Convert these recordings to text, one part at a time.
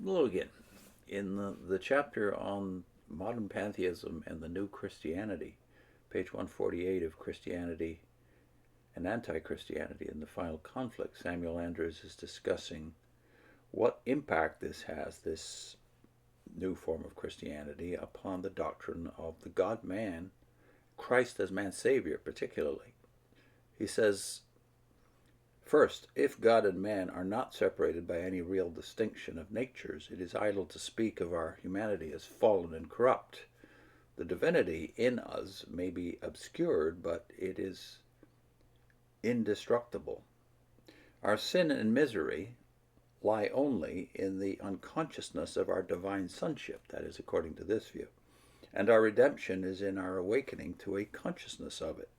Hello again. In the chapter on modern pantheism and the new Christianity, page 148 of Christianity and Antichristianity in the Final Conflict, Samuel Andrews is discussing what impact this has, this new form of Christianity, upon the doctrine of the God-man, Christ as man's Savior particularly. He says, first, if God and man are not separated by any real distinction of natures, it is idle to speak of our humanity as fallen and corrupt. The divinity in us may be obscured, but it is indestructible. Our sin and misery lie only in the unconsciousness of our divine sonship, that is, according to this view, and our redemption is in our awakening to a consciousness of it.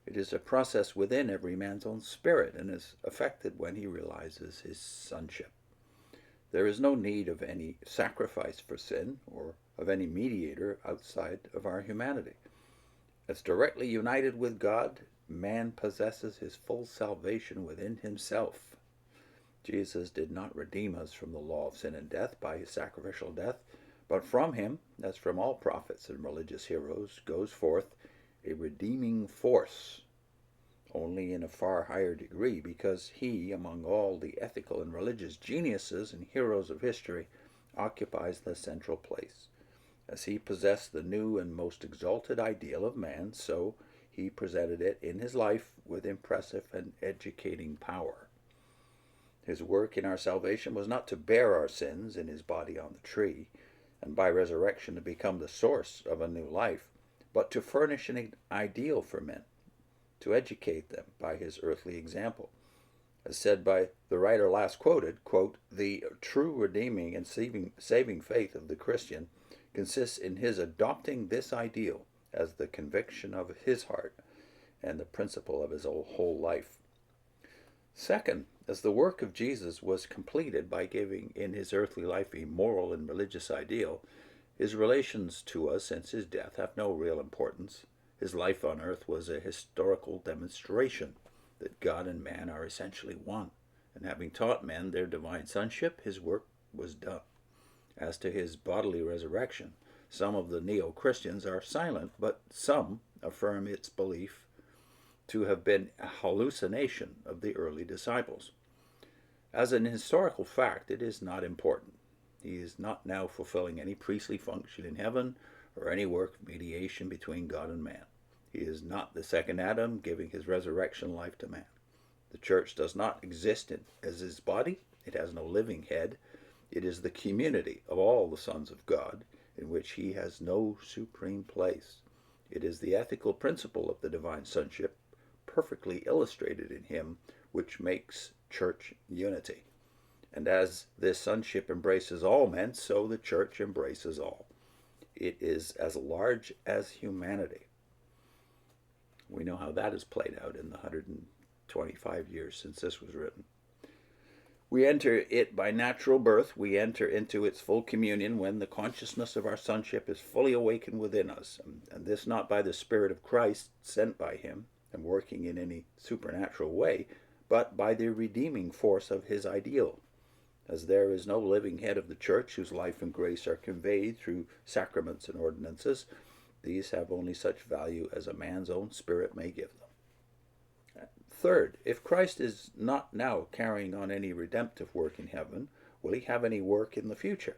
It is a process within every man's own spirit and is effected when he realizes his sonship. There is no need of any sacrifice for sin or of any mediator outside of our humanity. As directly united with God, man possesses his full salvation within himself. Jesus did not redeem us from the law of sin and death by his sacrificial death, but from him, as from all prophets and religious heroes, goes forth a redeeming force, only in a far higher degree, because he, among all the ethical and religious geniuses and heroes of history, occupies the central place. As he possessed the new and most exalted ideal of man, so he presented it in his life with impressive and educating power. His work in our salvation was not to bear our sins in his body on the tree, and by resurrection to become the source of a new life, but to furnish an ideal for men, to educate them by his earthly example. As said by the writer last quoted, quote, "The true redeeming and saving faith of the Christian consists in his adopting this ideal as the conviction of his heart and the principle of his whole life." Second, as the work of Jesus was completed by giving in his earthly life a moral and religious ideal, his relations to us since his death have no real importance. His life on earth was a historical demonstration that God and man are essentially one, and having taught men their divine sonship, his work was done. As to his bodily resurrection, some of the neo-Christians are silent, but some affirm its belief to have been a hallucination of the early disciples. As an historical fact, it is not important. He is not now fulfilling any priestly function in heaven or any work of mediation between God and man. He is not the second Adam giving his resurrection life to man. The church does not exist as his body. It has no living head. It is the community of all the sons of God in which he has no supreme place. It is the ethical principle of the divine sonship perfectly illustrated in him which makes church unity. And as this sonship embraces all men, so the church embraces all. It is as large as humanity. We know how that has played out in the 125 years since this was written. We enter it by natural birth. We enter into its full communion when the consciousness of our sonship is fully awakened within us, and this not by the Spirit of Christ sent by him and working in any supernatural way, but by the redeeming force of his ideal. As there is no living head of the church whose life and grace are conveyed through sacraments and ordinances, these have only such value as a man's own spirit may give them. Third, if Christ is not now carrying on any redemptive work in heaven, will he have any work in the future?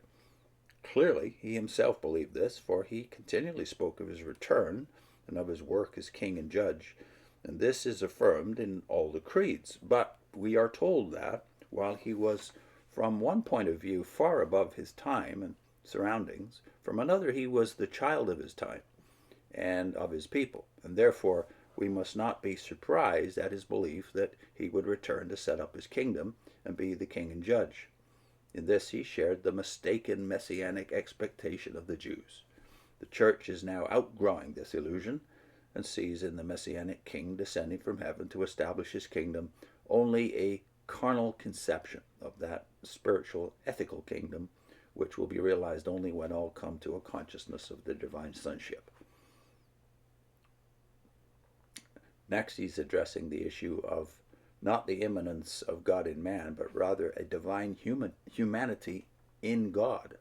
Clearly, he himself believed this, for he continually spoke of his return and of his work as king and judge, and this is affirmed in all the creeds. But we are told that, while he was from one point of view far above his time and surroundings, from another he was the child of his time and of his people, and therefore we must not be surprised at his belief that he would return to set up his kingdom and be the king and judge. In this he shared the mistaken messianic expectation of the Jews. The church is now outgrowing this illusion and sees in the messianic king descending from heaven to establish his kingdom only a carnal conception of that spiritual, ethical kingdom which will be realized only when all come to a consciousness of the divine sonship. Next, he's addressing the issue of not the immanence of God in man, but rather a divine humanity in God.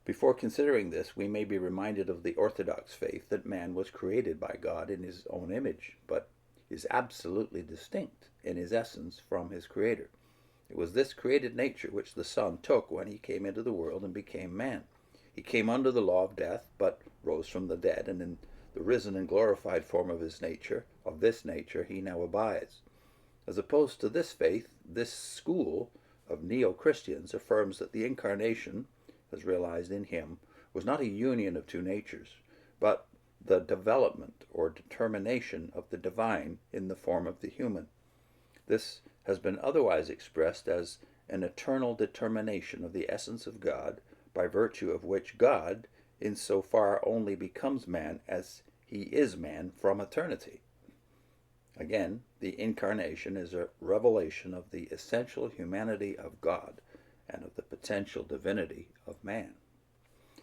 Before considering this, we may be reminded of the Orthodox faith that man was created by God in his own image, but is absolutely distinct in his essence from his Creator. It was this created nature which the Son took when he came into the world and became man. He came under the law of death, but rose from the dead, and in the risen and glorified form of his nature, he now abides. As opposed to this faith, this school of neo-Christians affirms that the incarnation, as realized in him, was not a union of two natures, but the development or determination of the divine in the form of the human. This has been otherwise expressed as an eternal determination of the essence of God, by virtue of which God, in so far, only becomes man as he is man from eternity. Again, the incarnation is a revelation of the essential humanity of God and of the potential divinity of man.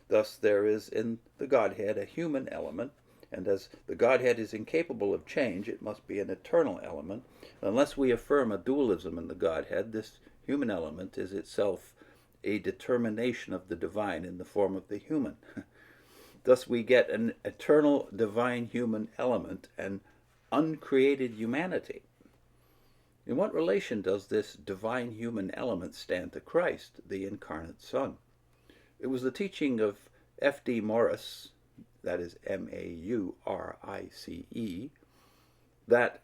Thus, there is in the Godhead a human element, and as the Godhead is incapable of change, it must be an eternal element. Unless we affirm a dualism in the Godhead, this human element is itself a determination of the divine in the form of the human. Thus we get an eternal divine human element and uncreated humanity. In what relation does this divine human element stand to Christ, the incarnate Son? It was the teaching of F.D. Maurice, that is M-A-U-R-I-C-E, that,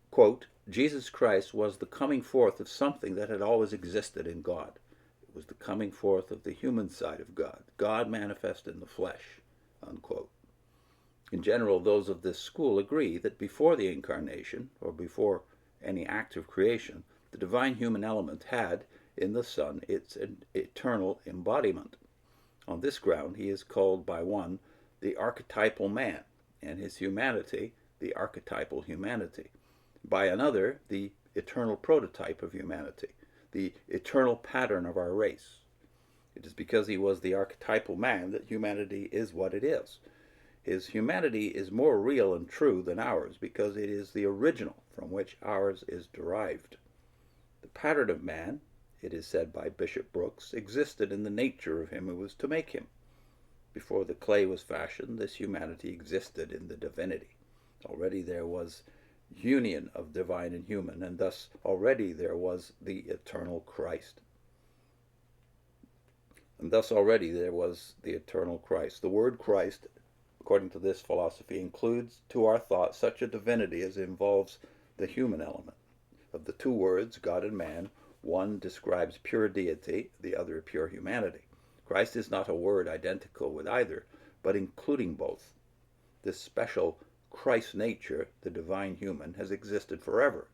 quote, Jesus Christ was the coming forth of something that had always existed in God. It was the coming forth of the human side of God, God manifest in the flesh, unquote. In general, those of this school agree that before the incarnation, or before any act of creation, the divine human element had, in the Son, its eternal embodiment. On this ground, he is called by one the archetypal man, and his humanity the archetypal humanity. By another, the eternal prototype of humanity, the eternal pattern of our race. It is because he was the archetypal man that humanity is what it is. His humanity is more real and true than ours because it is the original from which ours is derived. The pattern of man, it is said by Bishop Brooks, existed in the nature of him who was to make him. Before the clay was fashioned, this humanity existed in the divinity. Already there was union of divine and human, and thus already there was the eternal Christ. The word Christ, according to this philosophy, includes to our thought such a divinity as involves the human element. Of the two words, God and man, one describes pure deity, the other pure humanity. Christ is not a word identical with either, but including both. This special Christ nature, the divine human, has existed forever.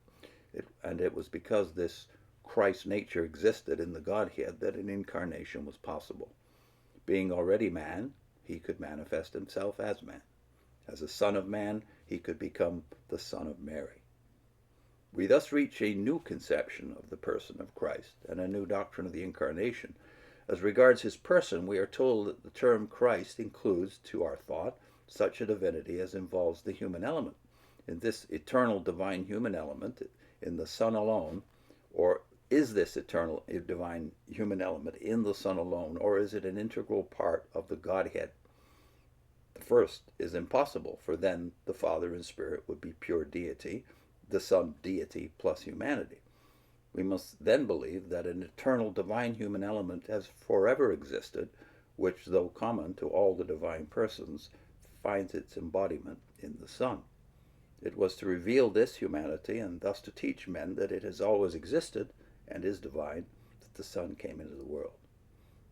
And it was because this Christ nature existed in the Godhead that an incarnation was possible. Being already man, he could manifest himself as man. As a son of man, he could become the Son of Mary. We thus reach a new conception of the person of Christ and a new doctrine of the incarnation. As regards his person, we are told that the term Christ includes, to our thought, such a divinity as involves the human element. In this eternal divine human element, in the Son alone, or is this eternal divine human element in the Son alone, or is it an integral part of the Godhead? The first is impossible, for then the Father and Spirit would be pure deity, the Son deity plus humanity. We must then believe that an eternal divine human element has forever existed, which, though common to all the divine persons, finds its embodiment in the Son. It was to reveal this humanity and thus to teach men that it has always existed and is divine that the Son came into the world.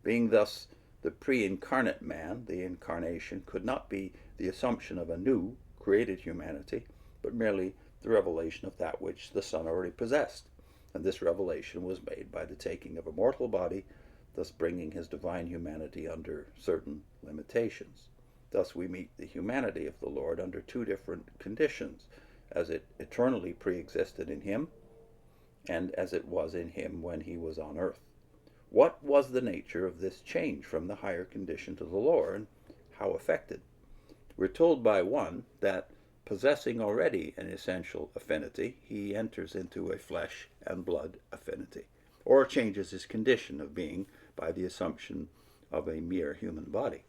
Being thus the pre-incarnate man, the incarnation could not be the assumption of a new, created humanity, but merely the revelation of that which the Son already possessed. And this revelation was made by the taking of a mortal body, thus bringing his divine humanity under certain limitations. Thus we meet the humanity of the Lord under two different conditions, as it eternally pre-existed in him, and as it was in him when he was on earth. What was the nature of this change from the higher condition to the lower, and how effected? We're told by one that, possessing already an essential affinity, he enters into a flesh and blood affinity, or changes his condition of being by the assumption of a mere human body.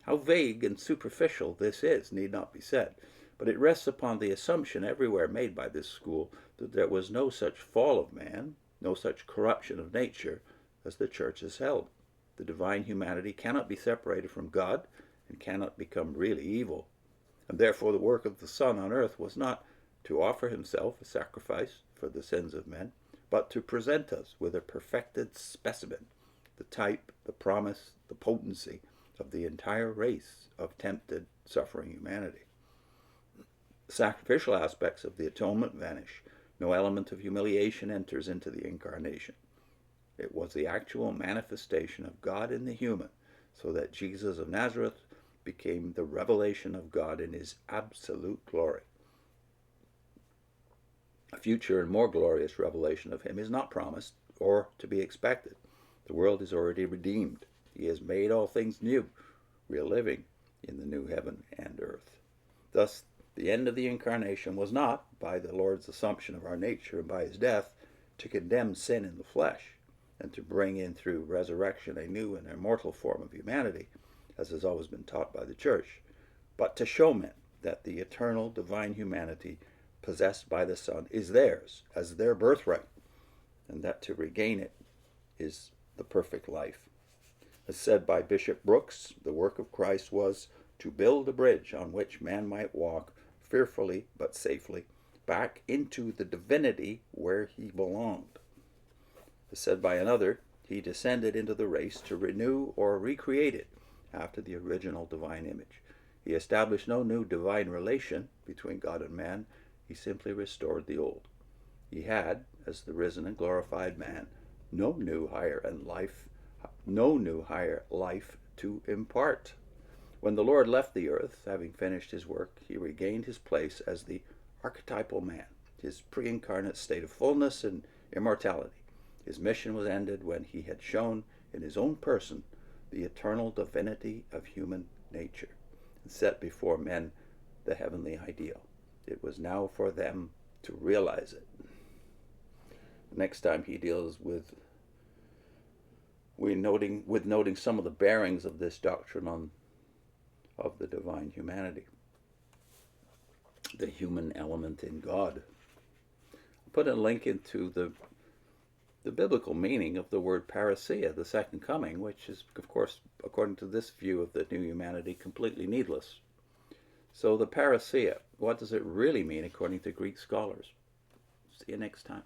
How vague and superficial this is need not be said, but it rests upon the assumption everywhere made by this school that there was no such fall of man, no such corruption of nature as the Church has held. The divine humanity cannot be separated from God and cannot become really evil. And therefore the work of the Son on earth was not to offer himself a sacrifice for the sins of men, but to present us with a perfected specimen, the type, the promise, the potency of the entire race of tempted, suffering humanity. The sacrificial aspects of the atonement vanish. No element of humiliation enters into the incarnation. It was the actual manifestation of God in the human, so that Jesus of Nazareth became the revelation of God in his absolute glory. A future and more glorious revelation of him is not promised or to be expected. The world is already redeemed. He has made all things new. We are living in the new heaven and earth. Thus, the end of the incarnation was not, by the Lord's assumption of our nature and by his death, to condemn sin in the flesh and to bring in through resurrection a new and immortal form of humanity, as has always been taught by the Church, but to show men that the eternal divine humanity possessed by the Son is theirs as their birthright, and that to regain it is the perfect life. As said by Bishop Brooks, the work of Christ was to build a bridge on which man might walk fearfully but safely back into the divinity where he belonged. As said by another, he descended into the race to renew or recreate it after the original divine image. He established no new divine relation between God and man. He simply restored the old. He had, as the risen and glorified man, no new higher life to impart. When the Lord left the earth, having finished his work, he regained his place as the archetypal man, his pre-incarnate state of fullness and immortality. His mission was ended when he had shown in his own person the eternal divinity of human nature and set before men the heavenly ideal. It was now for them to realize it. Next time he deals with noting some of the bearings of this doctrine of the divine humanity, the human element in God. I'll put a link into the biblical meaning of the word parousia, the second coming, which is, of course, according to this view of the new humanity, completely needless. So the parousia, what does it really mean according to Greek scholars? See you next time.